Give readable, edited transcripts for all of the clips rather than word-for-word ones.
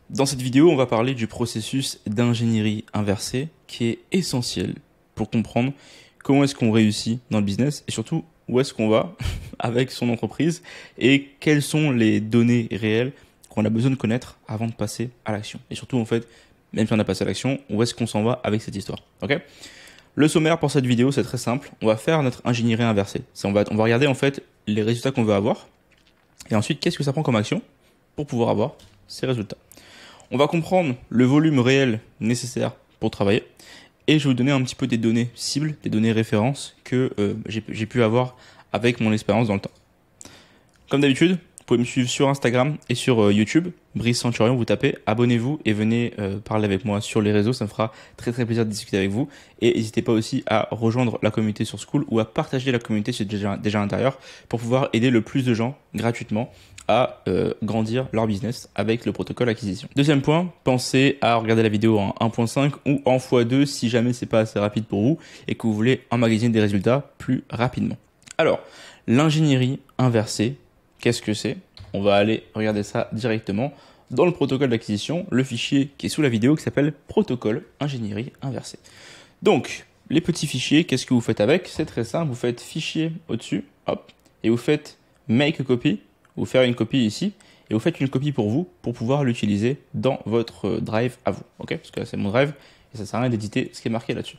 Dans cette vidéo, on va parler du processus d'ingénierie inversée qui est essentiel pour comprendre comment est-ce qu'on réussit dans le business et surtout où est-ce qu'on va avec son entreprise et quelles sont les données réelles qu'on a besoin de connaître avant de passer à l'action. Et surtout, en fait, même si on a passé à l'action, où est-ce qu'on s'en va avec cette histoire. Ok ? Le sommaire pour cette vidéo, c'est très simple. On va faire notre ingénierie inversée. On va regarder en fait les résultats qu'on veut avoir et ensuite qu'est-ce que ça prend comme action pour pouvoir avoir ces résultats. On va comprendre le volume réel nécessaire pour travailler et je vais vous donner un petit peu des données cibles, des données références que j'ai pu avoir avec mon expérience dans le temps. Comme d'habitude, vous pouvez me suivre sur Instagram et sur YouTube, Brice Centurion, vous tapez, abonnez-vous et venez parler avec moi sur les réseaux, ça me fera très très plaisir de discuter avec vous. Et n'hésitez pas aussi à rejoindre la communauté sur Skool ou à partager la communauté si c'est déjà à l'intérieur pour pouvoir aider le plus de gens gratuitement à grandir leur business avec le protocole acquisition. Deuxième point, pensez à regarder la vidéo en 1.5 ou en x2 si jamais c'est pas assez rapide pour vous et que vous voulez emmagasiner des résultats plus rapidement. Alors, l'ingénierie inversée, qu'est-ce que c'est ? On va aller regarder ça directement dans le protocole d'acquisition, le fichier qui est sous la vidéo qui s'appelle protocole ingénierie inversée. Donc, les petits fichiers, qu'est-ce que vous faites avec ? C'est très simple, vous faites fichier au-dessus, hop, et vous faites make a copy, vous faire une copie ici, et vous faites une copie pour vous, pour pouvoir l'utiliser dans votre drive à vous, ok ? Parce que là, c'est mon drive, et ça sert à rien d'éditer ce qui est marqué là-dessus.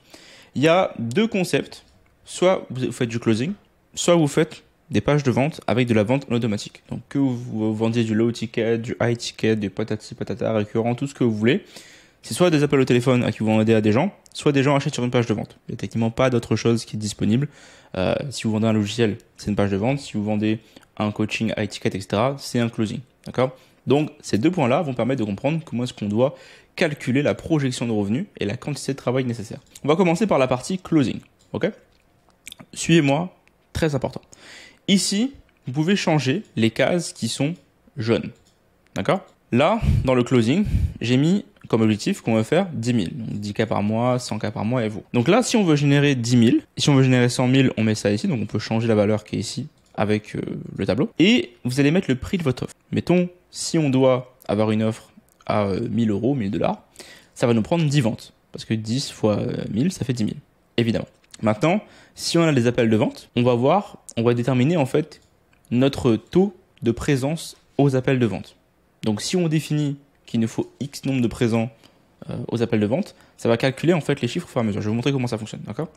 Il y a deux concepts, soit vous faites du closing, soit vous faites des pages de vente avec de la vente en automatique. Donc que vous vendiez du low ticket, du high ticket, du patati patata récurrent, tout ce que vous voulez, c'est soit des appels au téléphone à qui vous vendez à des gens, soit des gens achètent sur une page de vente. Il n'y a techniquement pas d'autre chose qui est disponible. Si vous vendez un logiciel, c'est une page de vente. Si vous vendez un coaching high ticket, etc., c'est un closing. D'accord ? Donc ces deux points-là vont permettre de comprendre comment est-ce qu'on doit calculer la projection de revenus et la quantité de travail nécessaire. On va commencer par la partie closing. Ok ? Suivez-moi, très important. Ici, vous pouvez changer les cases qui sont jaunes. D'accord ? Là, dans le closing, j'ai mis comme objectif qu'on veut faire 10 000. Donc 10 cas par mois, 100 cas par mois et vous. Donc là, si on veut générer 10 000, et si on veut générer 100 000, on met ça ici. Donc on peut changer la valeur qui est ici avec le tableau. Et vous allez mettre le prix de votre offre. Mettons, si on doit avoir une offre à 1000 euros, 1000 $, ça va nous prendre 10 ventes. Parce que 10 fois 1000, ça fait 10 000. Évidemment. Maintenant, si on a des appels de vente, on va déterminer en fait notre taux de présence aux appels de vente. Donc si on définit qu'il nous faut X nombre de présents aux appels de vente, ça va calculer en fait les chiffres au fur et à mesure. Je vais vous montrer comment ça fonctionne, d'accord ?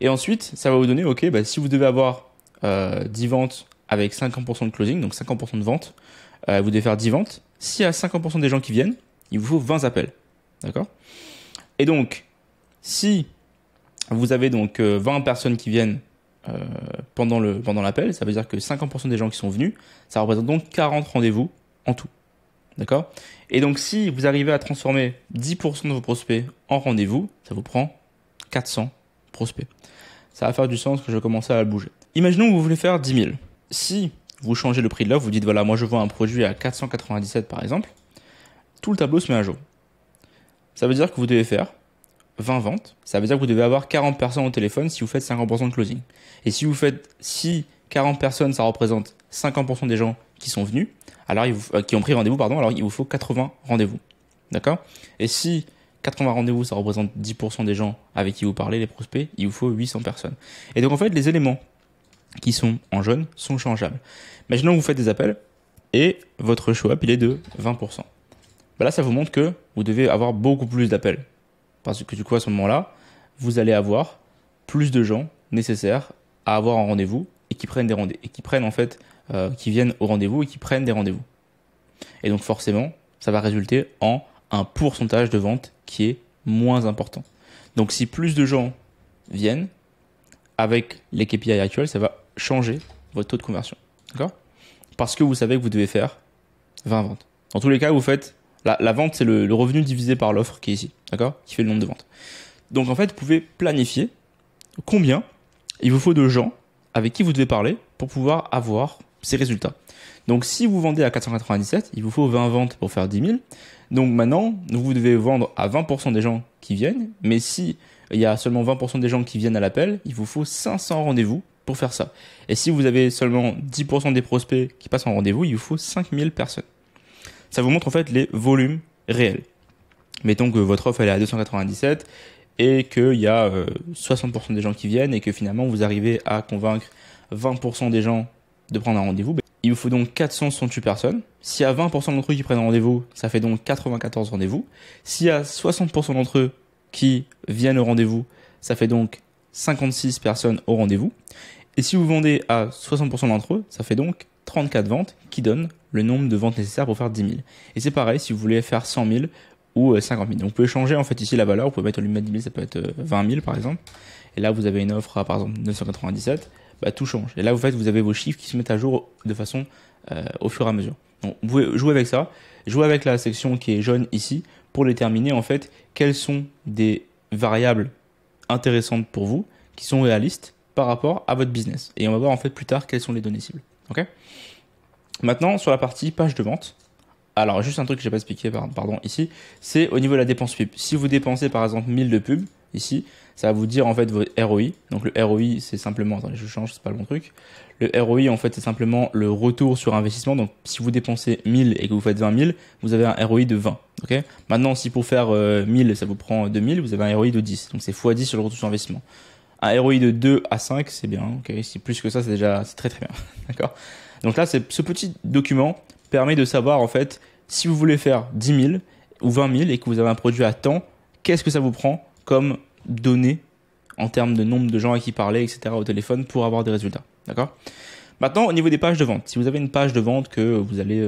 Et ensuite, ça va vous donner, ok, si vous devez avoir 10 ventes avec 50% de closing, donc 50% de ventes, vous devez faire 10 ventes. S'il y a 50% des gens qui viennent, il vous faut 20 appels, d'accord ? Et donc, si vous avez donc 20 personnes qui viennent pendant l'appel, ça veut dire que 50% des gens qui sont venus, ça représente donc 40 rendez-vous en tout. D'accord ? Et donc si vous arrivez à transformer 10% de vos prospects en rendez-vous, ça vous prend 400 prospects. Ça va faire du sens que je vais commencer à le bouger. Imaginons que vous voulez faire 10 000. Si vous changez le prix de l'offre, vous dites voilà, moi je vends un produit à 497 par exemple, tout le tableau se met à jour. Ça veut dire que vous devez faire 20 ventes, ça veut dire que vous devez avoir 40 personnes au téléphone si vous faites 50% de closing. Et si 40 personnes, ça représente 50% des gens qui sont venus, alors qui ont pris rendez-vous, alors il vous faut 80 rendez-vous. D'accord ? Et si 80 rendez-vous, ça représente 10% des gens avec qui vous parlez, les prospects, il vous faut 800 personnes. Et donc en fait, les éléments qui sont en jaune sont changeables. Imaginons que vous faites des appels et votre show-up, il est de 20%. Là, ça vous montre que vous devez avoir beaucoup plus d'appels. Parce que du coup, à ce moment-là, vous allez avoir plus de gens nécessaires à avoir un rendez-vous et qui prennent des rendez-vous, et qui viennent au rendez-vous et qui prennent des rendez-vous. Et donc forcément, ça va résulter en un pourcentage de vente qui est moins important. Donc si plus de gens viennent, avec les KPI actuels, ça va changer votre taux de conversion. D'accord ? Parce que vous savez que vous devez faire 20 ventes. Dans tous les cas, vous faites la vente, c'est le revenu divisé par l'offre qui est ici, d'accord ? Qui fait le nombre de ventes. Donc en fait, vous pouvez planifier combien il vous faut de gens avec qui vous devez parler pour pouvoir avoir ces résultats. Donc si vous vendez à 497, il vous faut 20 ventes pour faire 10 000. Donc maintenant, vous devez vendre à 20% des gens qui viennent, mais si il y a seulement 20% des gens qui viennent à l'appel, il vous faut 500 rendez-vous pour faire ça. Et si vous avez seulement 10% des prospects qui passent en rendez-vous, il vous faut 5000 personnes. Ça vous montre en fait les volumes réels. Mettons que votre offre elle est à 297 et qu'il y a 60% des gens qui viennent et que finalement vous arrivez à convaincre 20% des gens de prendre un rendez-vous. Il vous faut donc 468 personnes. S'il y a 20% d'entre eux qui prennent un rendez-vous, ça fait donc 94 rendez-vous. S'il y a 60% d'entre eux qui viennent au rendez-vous, ça fait donc 56 personnes au rendez-vous. Et si vous vendez à 60% d'entre eux, ça fait donc 34 ventes qui donnent le nombre de ventes nécessaires pour faire 10 000. Et c'est pareil si vous voulez faire 100 000 ou 50 000. Donc vous pouvez changer en fait ici la valeur. Vous pouvez mettre au lieu de 10 000, ça peut être 20 000 par exemple. Et là vous avez une offre à par exemple 997. Tout change. Et là vous avez vos chiffres qui se mettent à jour de façon au fur et à mesure. Donc vous pouvez jouer avec ça. Jouer avec la section qui est jaune ici pour déterminer en fait quelles sont des variables intéressantes pour vous qui sont réalistes par rapport à votre business. Et on va voir en fait plus tard quelles sont les données cibles. Ok ? Maintenant, sur la partie page de vente. Alors, juste un truc que j'ai pas expliqué, pardon, ici, c'est au niveau de la dépense pub. Si vous dépensez par exemple 1000 de pub, ici, ça va vous dire en fait votre ROI. Donc le ROI, c'est simplement, attendez, je change, c'est pas le bon truc. Le ROI, en fait, c'est simplement le retour sur investissement. Donc, si vous dépensez 1000 et que vous faites 20 000, vous avez un ROI de 20. Ok ? Maintenant, si pour faire 1000, ça vous prend 2000, vous avez un ROI de 10. Donc, c'est x10 sur le retour sur investissement. Un ROI de 2 à 5, c'est bien. Ok ? Si plus que ça, c'est très très bien. D'accord ? Donc là, ce petit document permet de savoir, en fait, si vous voulez faire 10 000 ou 20 000 et que vous avez un produit à temps, qu'est-ce que ça vous prend comme données en termes de nombre de gens à qui parler, etc. au téléphone pour avoir des résultats. D'accord ? Maintenant, au niveau des pages de vente, si vous avez une page de vente que vous allez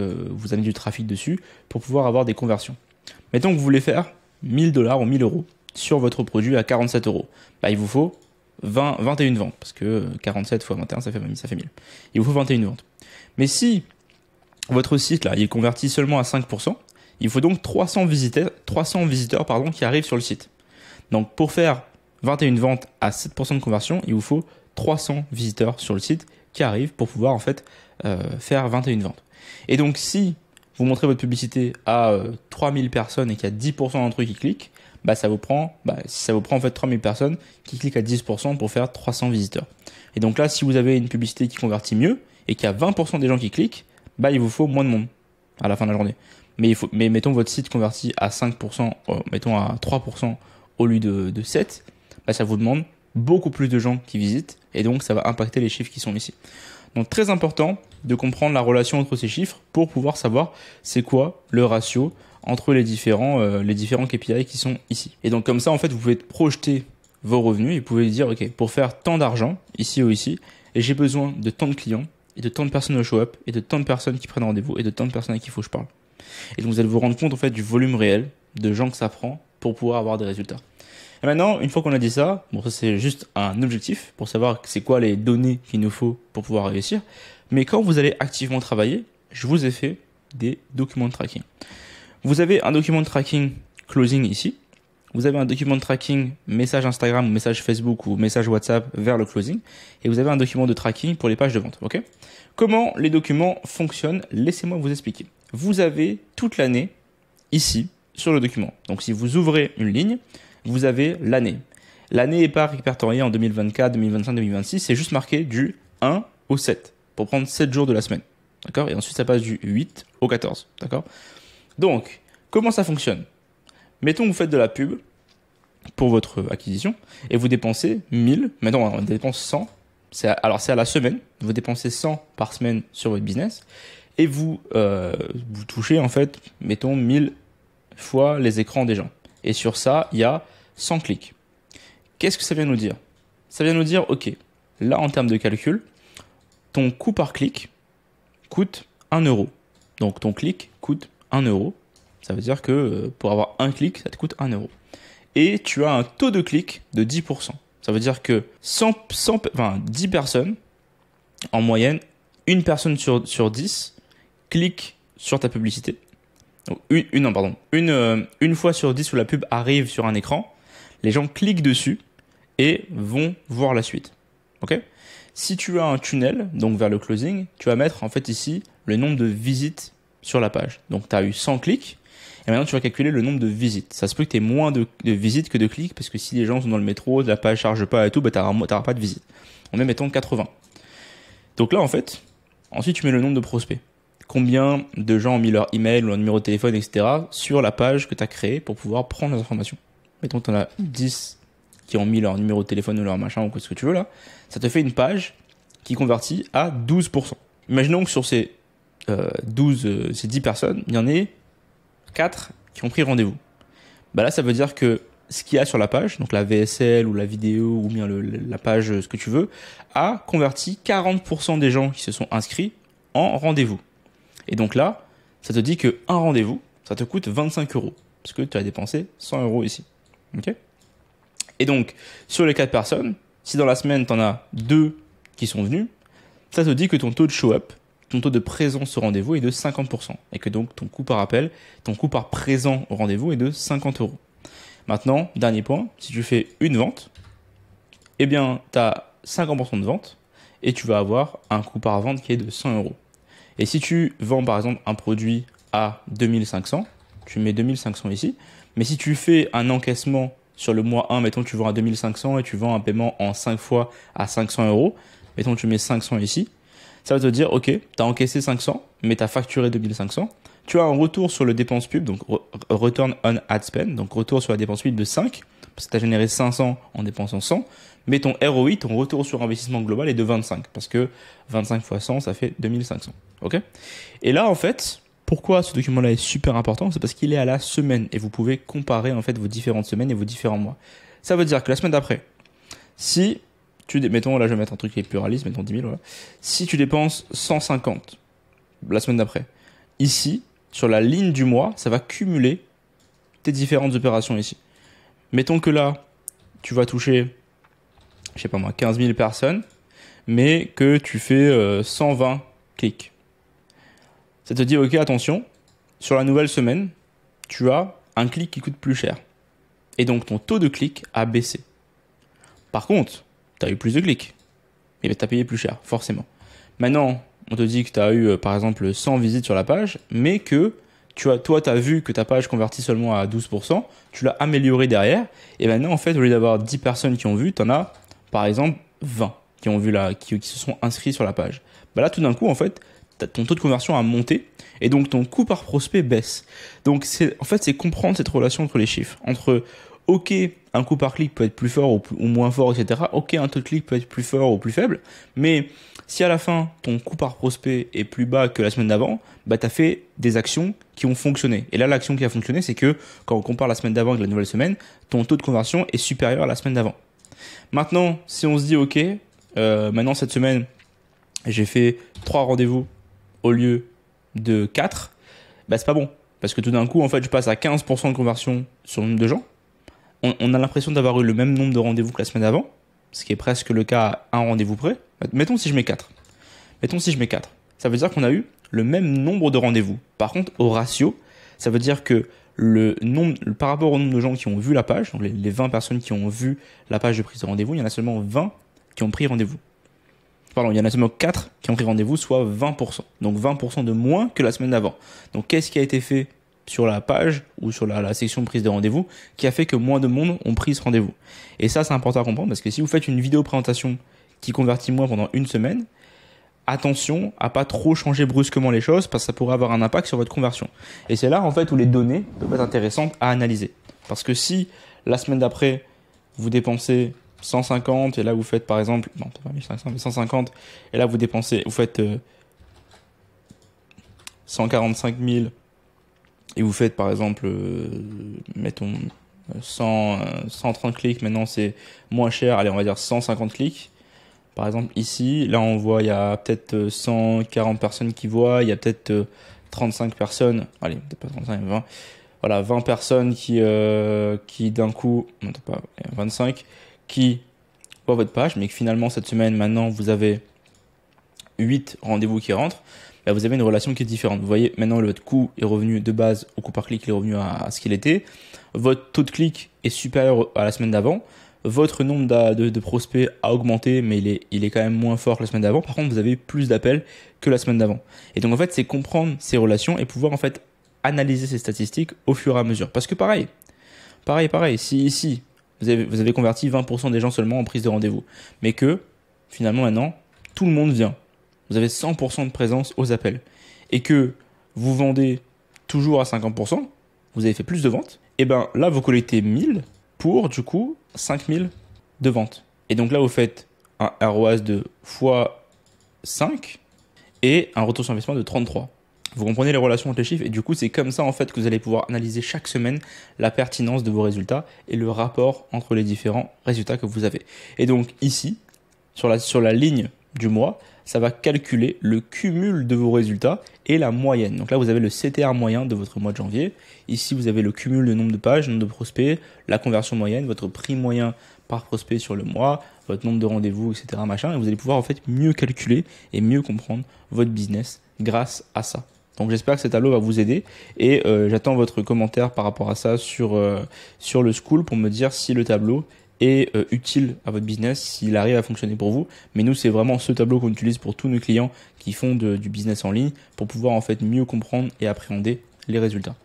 du trafic dessus pour pouvoir avoir des conversions. Mettons que vous voulez faire 1 000 $ ou 1 000 € sur votre produit à 47 €. Il vous faut 21 ventes parce que 47 fois 21, ça fait 1000. Il vous faut 21 ventes. Mais si votre site, là, il est converti seulement à 5%, il faut donc 300 visiteurs qui arrivent sur le site. Donc, pour faire 21 ventes à 7% de conversion, il vous faut 300 visiteurs sur le site qui arrivent pour pouvoir, en fait, faire 21 ventes. Et donc, si vous montrez votre publicité à 3000 personnes et qu'il y a 10% d'entre eux qui cliquent, ça vous prend en fait 3000 personnes qui cliquent à 10% pour faire 300 visiteurs. Et donc là, si vous avez une publicité qui convertit mieux et qu'il y a 20% des gens qui cliquent, il vous faut moins de monde à la fin de la journée. Mais mettons votre site convertit à 5%, mettons à 3% au lieu de 7, ça vous demande beaucoup plus de gens qui visitent et donc ça va impacter les chiffres qui sont ici. Donc très important de comprendre la relation entre ces chiffres pour pouvoir savoir c'est quoi le ratio entre les différents KPI qui sont ici. Et donc comme ça en fait vous pouvez projeter vos revenus et vous pouvez dire ok, pour faire tant d'argent ici ou ici et j'ai besoin de tant de clients et de tant de personnes au show-up et de tant de personnes qui prennent rendez-vous et de tant de personnes à qui il faut que je parle. Et donc vous allez vous rendre compte en fait du volume réel de gens que ça prend pour pouvoir avoir des résultats. Et maintenant, une fois qu'on a dit ça, ça c'est juste un objectif pour savoir c'est quoi les données qu'il nous faut pour pouvoir réussir. Mais quand vous allez activement travailler, je vous ai fait des documents de tracking. Vous avez un document de tracking closing ici. Vous avez un document de tracking message Instagram ou message Facebook ou message WhatsApp vers le closing. Et vous avez un document de tracking pour les pages de vente. Ok ? Comment les documents fonctionnent ? Laissez-moi vous expliquer. Vous avez toute l'année ici sur le document. Donc si vous ouvrez une ligne, vous avez l'année. L'année n'est pas répertoriée en 2024, 2025, 2026. C'est juste marqué du 1 au 7 pour prendre 7 jours de la semaine. D'accord ? Et ensuite, ça passe du 8 au 14. D'accord ? Donc, comment ça fonctionne ? Mettons que vous faites de la pub pour votre acquisition et vous dépensez 1000. Maintenant, on dépense 100. C'est à la semaine. Vous dépensez 100 par semaine sur votre business et vous touchez en fait, mettons 1000 fois les écrans des gens. Et sur ça, il y a 100 clics. Qu'est-ce que ça vient nous dire ? Ça vient nous dire, ok, là en termes de calcul, ton coût par clic coûte 1 €. Donc ton clic coûte 1 €. Ça veut dire que pour avoir un clic, ça te coûte 1 €. Et tu as un taux de clic de 10%. Ça veut dire que 10 personnes, en moyenne, une personne sur 10 clique sur ta publicité. Donc une fois sur 10 où la pub arrive sur un écran, les gens cliquent dessus et vont voir la suite. Ok ? Si tu as un tunnel, donc vers le closing, tu vas mettre en fait ici le nombre de visites sur la page. Donc tu as eu 100 clics et maintenant tu vas calculer le nombre de visites. Ça se peut que tu aies moins de visites que de clics parce que si les gens sont dans le métro, la page charge pas et tout, tu n'auras pas de visites. On met mettons 80. Donc là en fait, ensuite tu mets le nombre de prospects. combien de gens ont mis leur email ou leur numéro de téléphone, etc. sur la page que tu as créée pour pouvoir prendre les informations. Mettons que tu en as 10 qui ont mis leur numéro de téléphone ou leur machin ou ce que tu veux là. Ça te fait une page qui convertit à 12%. Imaginons que sur ces 10 personnes, il y en ait 4 qui ont pris rendez-vous. Bah là, ça veut dire que ce qu'il y a sur la page, donc la VSL ou la vidéo ou bien la page, ce que tu veux, a converti 40% des gens qui se sont inscrits en rendez-vous. Et donc là, ça te dit que un rendez-vous, ça te coûte 25 euros. Parce que tu as dépensé 100 euros ici. Ok ? Et donc, sur les 4 personnes, si dans la semaine, tu en as 2 qui sont venus, ça te dit que ton taux de show-up, ton taux de présence au rendez-vous est de 50%. Et que donc, ton coût par appel, ton coût par présent au rendez-vous est de 50 euros. Maintenant, dernier point, si tu fais une vente, eh bien, tu as 50% de vente et tu vas avoir un coût par vente qui est de 100 euros. Et si tu vends par exemple un produit à 2500, tu mets 2500 ici, mais si tu fais un encaissement sur le mois 1, mettons tu vends à 2500 et tu vends un paiement en 5 fois à 500 euros, mettons tu mets 500 ici, ça va te dire ok, tu as encaissé 500, mais tu as facturé 2500, tu as un retour sur le dépense pub, donc return on ad spend, donc retour sur la dépense pub de 5, parce que tu as généré 500 en dépensant 100, mais ton ROI, ton retour sur investissement global est de 25, parce que 25 fois 100, ça fait 2500. Ok ? Et là, en fait, pourquoi ce document-là est super important ? C'est parce qu'il est à la semaine, et vous pouvez comparer en fait vos différentes semaines et vos différents mois. Ça veut dire que la semaine d'après, si mettons, là je vais mettre un truc qui est plus réaliste, mettons 10 000, voilà. Si tu dépenses 150 la semaine d'après, ici, sur la ligne du mois, ça va cumuler tes différentes opérations ici. Mettons que là, tu vas toucher, je sais pas moi, 15 000 personnes, mais que tu fais 120 clics. Ça te dit, ok, attention, sur la nouvelle semaine, tu as un clic qui coûte plus cher. Et donc, ton taux de clic a baissé. Par contre, tu as eu plus de clics. Et tu as payé plus cher, forcément. Maintenant, on te dit que tu as eu, par exemple, 100 visites sur la page, mais que tu as vu que ta page convertit seulement à 12%, tu l'as amélioré derrière, et maintenant, en fait, au lieu d'avoir 10 personnes qui ont vu, tu en as, par exemple, 20 qui ont vu qui se sont inscrits sur la page. Bah là, tout d'un coup, en fait, ton taux de conversion a monté, et donc ton coût par prospect baisse. Donc, c'est comprendre cette relation entre les chiffres, entre ok, un coût par clic peut être plus fort ou moins fort, etc. Ok, un taux de clic peut être plus fort ou plus faible, mais si à la fin, ton coût par prospect est plus bas que la semaine d'avant, bah, tu as fait des actions qui ont fonctionné. Et là, l'action qui a fonctionné, c'est que quand on compare la semaine d'avant avec la nouvelle semaine, ton taux de conversion est supérieur à la semaine d'avant. Maintenant, si on se dit, ok, maintenant cette semaine, j'ai fait 3 rendez-vous au lieu de 4, bah, c'est pas bon. Parce que tout d'un coup, en fait, je passe à 15% de conversion sur le nombre de gens. On a l'impression d'avoir eu le même nombre de rendez-vous que la semaine d'avant, ce qui est presque le cas à un rendez-vous près. Mettons si je mets 4. Ça veut dire qu'on a eu le même nombre de rendez-vous. Par contre, au ratio, ça veut dire que par rapport au nombre de gens qui ont vu la page, donc les 20 personnes qui ont vu la page de prise de rendez-vous, il y en a seulement 20 qui ont pris rendez-vous. Pardon, il y en a seulement 4 qui ont pris rendez-vous, soit 20%. Donc 20% de moins que la semaine d'avant. Donc qu'est-ce qui a été fait sur la page ou sur la section de prise de rendez-vous qui a fait que moins de monde ont pris ce rendez-vous? Et ça, c'est important à comprendre parce que si vous faites une vidéo présentation qui convertit moins pendant une semaine, attention à pas trop changer brusquement les choses parce que ça pourrait avoir un impact sur votre conversion. Et c'est là en fait où les données peuvent être intéressantes à analyser. Parce que si la semaine d'après, vous dépensez 150 et là vous faites par exemple, non c'est pas 1500 mais 150 et là vous faites 145 000 et vous faites par exemple, mettons 130 clics, maintenant c'est moins cher, allez on va dire 150 clics. Par exemple ici, là on voit il y a peut-être 140 personnes qui voient, il y a peut-être 35 personnes, allez peut-être pas 35, 20, voilà 20 personnes qui d'un coup, non peut-être pas, 25, qui voient votre page, mais que finalement cette semaine maintenant vous avez 8 rendez-vous qui rentrent. Là, vous avez une relation qui est différente. Vous voyez, maintenant, votre coût est revenu de base au coût par clic, il est revenu à ce qu'il était. Votre taux de clic est supérieur à la semaine d'avant. Votre nombre de prospects a augmenté, mais il est quand même moins fort que la semaine d'avant. Par contre, vous avez plus d'appels que la semaine d'avant. Et donc, en fait, c'est comprendre ces relations et pouvoir, en fait, analyser ces statistiques au fur et à mesure. Parce que pareil, si ici, vous avez converti 20% des gens seulement en prise de rendez-vous, mais que, finalement, maintenant, tout le monde vient. Vous avez 100% de présence aux appels. et que vous vendez toujours à 50%, vous avez fait plus de ventes, et ben là, vous collectez 1000 pour, du coup, 5000 de ventes. Et donc là, vous faites un ROAS de x5 et un retour sur investissement de 33. Vous comprenez les relations entre les chiffres et du coup, c'est comme ça en fait que vous allez pouvoir analyser chaque semaine la pertinence de vos résultats et le rapport entre les différents résultats que vous avez. Et donc ici, sur la ligne du mois, ça va calculer le cumul de vos résultats et la moyenne. Donc là, vous avez le CTR moyen de votre mois de janvier. Ici, vous avez le cumul de nombre de pages, nombre de prospects, la conversion moyenne, votre prix moyen par prospect sur le mois, votre nombre de rendez-vous, etc. machin. Et vous allez pouvoir en fait mieux calculer et mieux comprendre votre business grâce à ça. Donc j'espère que cet tableau va vous aider et j'attends votre commentaire par rapport à ça sur le School pour me dire si le tableau est utile à votre business, s'il arrive à fonctionner pour vous. Mais nous, c'est vraiment ce tableau qu'on utilise pour tous nos clients qui font du business en ligne pour pouvoir en fait mieux comprendre et appréhender les résultats.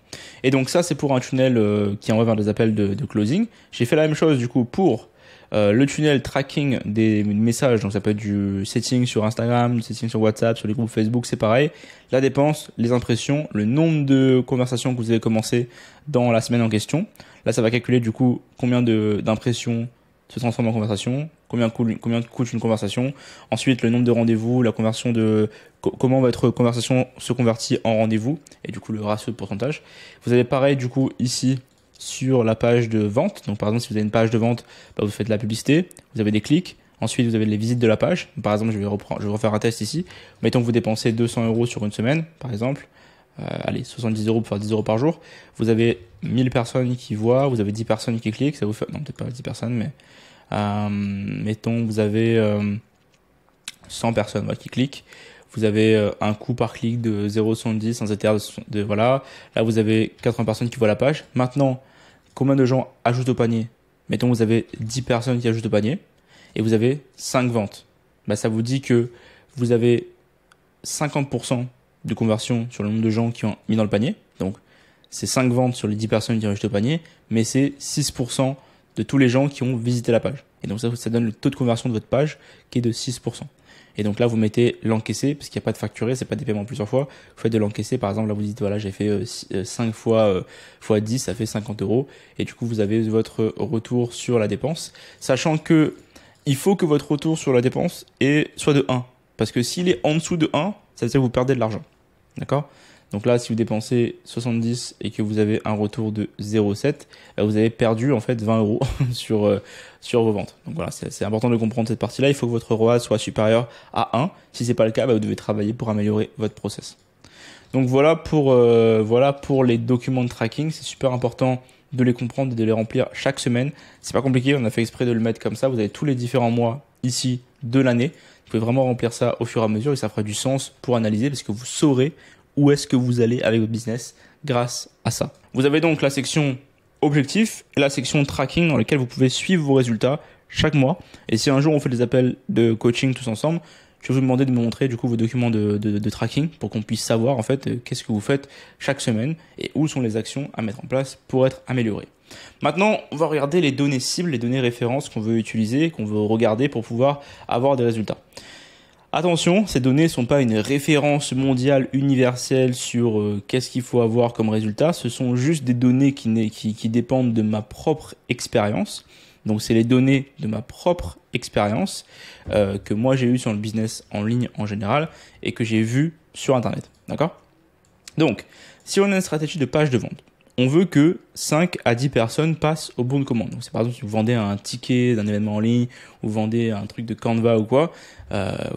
Et donc ça, c'est pour un tunnel qui envoie vers des appels de closing. J'ai fait la même chose du coup pour le tunnel tracking des messages. Donc ça peut être du setting sur Instagram, du setting sur WhatsApp, sur les groupes Facebook, c'est pareil. La dépense, les impressions, le nombre de conversations que vous avez commencé dans la semaine en question. Là, ça va calculer du coup combien d'impressions se transforment en conversation, combien coûte une conversation. Ensuite, le nombre de rendez-vous, la conversion comment votre conversation se convertit en rendez-vous et du coup le ratio de pourcentage. Vous avez pareil du coup ici sur la page de vente. Donc par exemple, si vous avez une page de vente, vous faites la publicité, vous avez des clics. Ensuite, vous avez les visites de la page. Par exemple, je vais refaire un test ici. Mettons que vous dépensez 200 € sur une semaine, par exemple. Allez, 70 € pour faire 10 € par jour. Vous avez 1000 personnes qui voient, vous avez 10 personnes qui cliquent. Ça vous fait, non, peut-être pas 10 personnes, mais mettons vous avez 100 personnes qui cliquent. Vous avez un coût par clic de 0,70 sans CTR de voilà. Là, vous avez 80 personnes qui voient la page. Maintenant, combien de gens ajoutent au panier? Mettons vous avez 10 personnes qui ajoutent au panier et vous avez 5 ventes. Ça vous dit que vous avez 50% de conversion sur le nombre de gens qui ont mis dans le panier. Donc, c'est 5 ventes sur les 10 personnes qui ont ajouté au panier, mais c'est 6% de tous les gens qui ont visité la page. Et donc ça donne le taux de conversion de votre page qui est de 6%. Et donc là, vous mettez l'encaissé, parce qu'il n'y a pas de facturé, c'est pas des paiements plusieurs fois. Vous faites de l'encaissé, par exemple, là vous dites, voilà, j'ai fait 5 fois 10, ça fait 50 €. Et du coup, vous avez votre retour sur la dépense. Sachant que il faut que votre retour sur la dépense soit de 1. Parce que s'il est en dessous de 1, ça veut dire que vous perdez de l'argent. D'accord? Donc là, si vous dépensez 70 et que vous avez un retour de 0,7, vous avez perdu en fait 20 € sur vos ventes. Donc voilà, c'est important de comprendre cette partie-là. Il faut que votre ROAS soit supérieur à 1. Si c'est pas le cas, vous devez travailler pour améliorer votre process. Donc voilà pour les documents de tracking. C'est super important de les comprendre et de les remplir chaque semaine. C'est pas compliqué, on a fait exprès de le mettre comme ça. Vous avez tous les différents mois ici de l'année. Vous pouvez vraiment remplir ça au fur et à mesure et ça fera du sens pour analyser parce que vous saurez où est-ce que vous allez avec votre business grâce à ça. Vous avez donc la section objectifs et la section tracking dans laquelle vous pouvez suivre vos résultats chaque mois. Et si un jour on fait des appels de coaching tous ensemble, je vais vous demander de me montrer du coup vos documents de tracking pour qu'on puisse savoir en fait qu'est-ce que vous faites chaque semaine et où sont les actions à mettre en place pour être améliorées. Maintenant, on va regarder les données cibles, les données références qu'on veut utiliser, qu'on veut regarder pour pouvoir avoir des résultats. Attention, ces données ne sont pas une référence mondiale universelle sur qu'est-ce qu'il faut avoir comme résultat. Ce sont juste des données qui dépendent de ma propre expérience. Donc, c'est les données de ma propre expérience que moi j'ai eues sur le business en ligne en général et que j'ai vues sur Internet. D'accord? Donc, si on a une stratégie de page de vente, on veut que 5 à 10 personnes passent au bon de commande. Donc, c'est par exemple si vous vendez un ticket d'un événement en ligne ou vous vendez un truc de Canva ou quoi,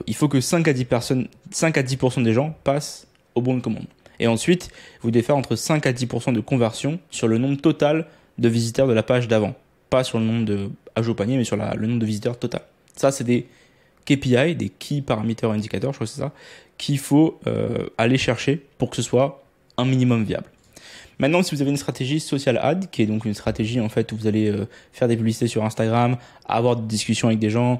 il faut que 5 à 10% des gens passent au bon de commande. Et ensuite, vous devez faire entre 5 à 10% de conversion sur le nombre total de visiteurs de la page d'avant. Pas sur le nombre de ajouts au panier, mais sur le nombre de visiteurs total. Ça, c'est des KPI, des Key Parameter Indicators, je crois que c'est ça, qu'il faut aller chercher pour que ce soit un minimum viable. Maintenant, si vous avez une stratégie social ad, qui est donc une stratégie en fait où vous allez faire des publicités sur Instagram, avoir des discussions avec des gens,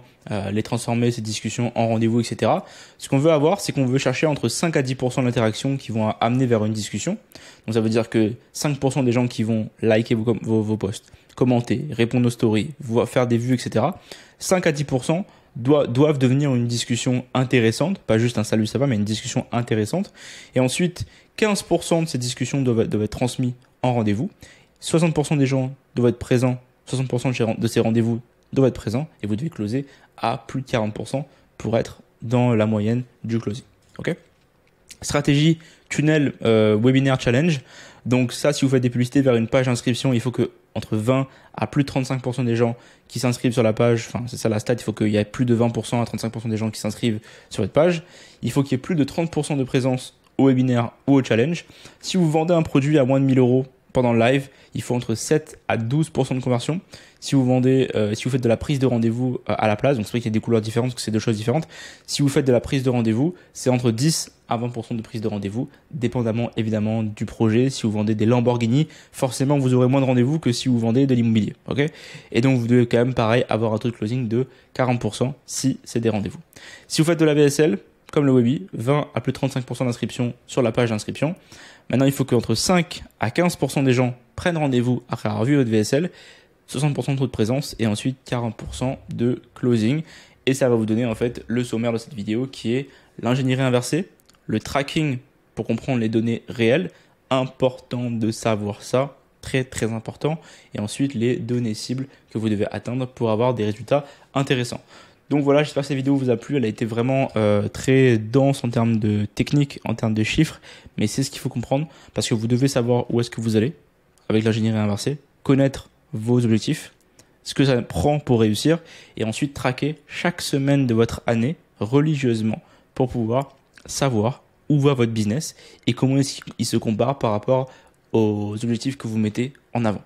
les transformer ces discussions en rendez-vous, etc. Ce qu'on veut avoir, c'est qu'on veut chercher entre 5 à 10% d'interactions qui vont amener vers une discussion. Donc ça veut dire que 5% des gens qui vont liker vos posts, commenter, répondre aux stories, faire des vues, etc. 5 à 10% doivent devenir une discussion intéressante, pas juste un salut ça va, mais une discussion intéressante. Et ensuite, 15% de ces discussions doivent être transmises en rendez-vous. 60% des gens doivent être présents, 60% de ces rendez-vous doivent être présents, et vous devez closer à plus de 40% pour être dans la moyenne du closing. Ok ? Stratégie tunnel webinaire challenge. Donc ça, si vous faites des publicités vers une page d'inscription, il faut que entre 20 à plus de 35% des gens qui s'inscrivent sur la page, enfin c'est ça la stat, il faut qu'il y ait plus de 20% à 35% des gens qui s'inscrivent sur votre page. Il faut qu'il y ait plus de 30% de présence au webinaire ou au challenge. Si vous vendez un produit à moins de 1000 euros pendant le live, il faut entre 7 à 12% de conversion. Si vous faites de la prise de rendez-vous à la place, donc c'est vrai qu'il y a des couleurs différentes parce que c'est deux choses différentes. Si vous faites de la prise de rendez-vous, c'est entre 10 à 20% de prise de rendez-vous, dépendamment évidemment du projet. Si vous vendez des Lamborghini, forcément vous aurez moins de rendez-vous que si vous vendez de l'immobilier. Ok ? Et donc vous devez quand même pareil avoir un taux de closing de 40% si c'est des rendez-vous. Si vous faites de la VSL, comme le Webi, 20 à plus de 35% d'inscription sur la page d'inscription. Maintenant, il faut qu'entre 5 à 15% des gens prennent rendez-vous après avoir vu votre VSL, 60% de taux de présence et ensuite 40% de closing. Et ça va vous donner en fait le sommaire de cette vidéo qui est l'ingénierie inversée, le tracking pour comprendre les données réelles, important de savoir ça, très très important, et ensuite les données cibles que vous devez atteindre pour avoir des résultats intéressants. Donc voilà, j'espère que cette vidéo vous a plu. Elle a été vraiment très dense en termes de technique, en termes de chiffres, mais c'est ce qu'il faut comprendre parce que vous devez savoir où est-ce que vous allez avec l'ingénierie inversée, connaître vos objectifs, ce que ça prend pour réussir et ensuite traquer chaque semaine de votre année religieusement pour pouvoir savoir où va votre business et comment il se compare par rapport aux objectifs que vous mettez en avant.